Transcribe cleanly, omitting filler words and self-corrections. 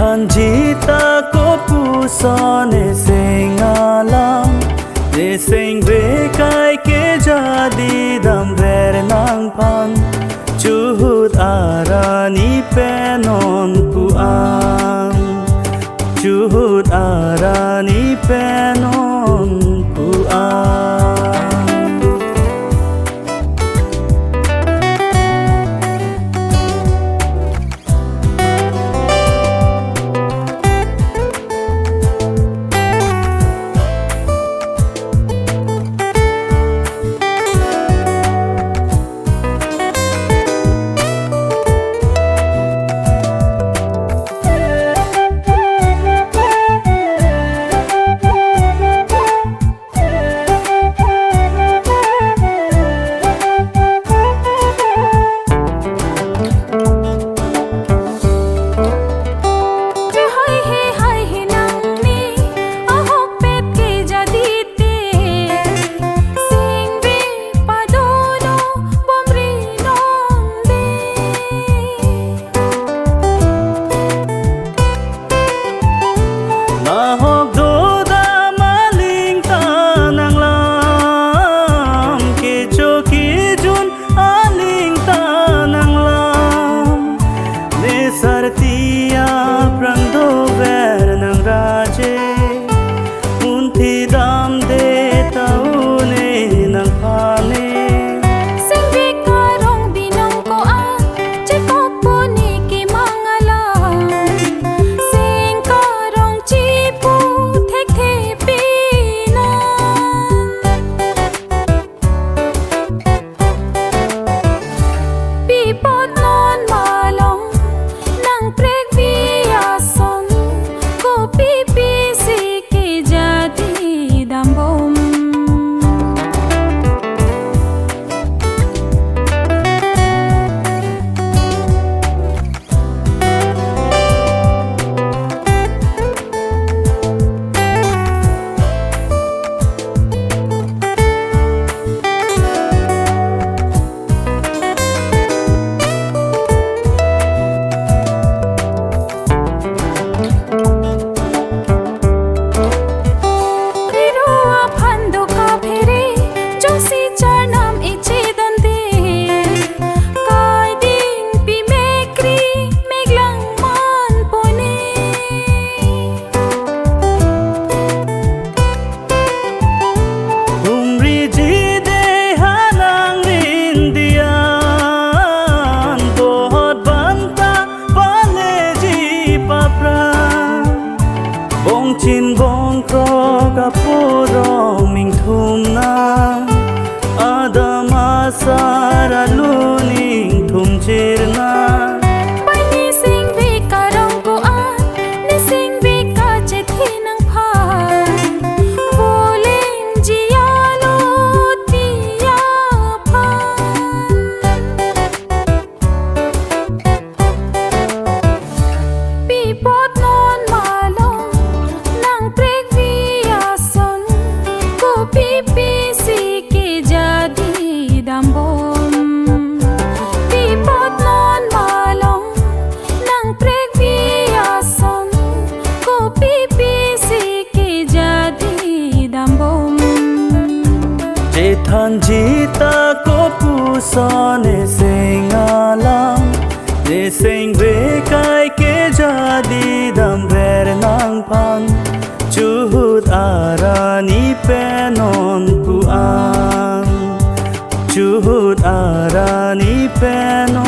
than chỉ ta có pu so ne sing alam ne sing ve kai ke jadi dam ver nang pan chuhut arani penon puan chuhut arani penon puan. Sartia prando ver nang raje unthi dam de taune nang phane singvi karong binong ko an che ko poni ki mangala sing karong chi pu thek the pina pi pot non malong prek via son ko pipi si ke jadi dambom chin bong ko kapuro ming thum na adama sara luning thum chirna pani sing vi karong ko an ne sing vi ka che thinang phan voling jialo tia phan pi pot non malong prek via son ko pipi si ke jadi dambom pi pot non malong nang prek via son ko pipi si ke jadi dambom je than ji ta ko pu so ne sing alam ne sing ve kai ke jadi dam ver nang pan chuhut arani penon puan chuhut arani penon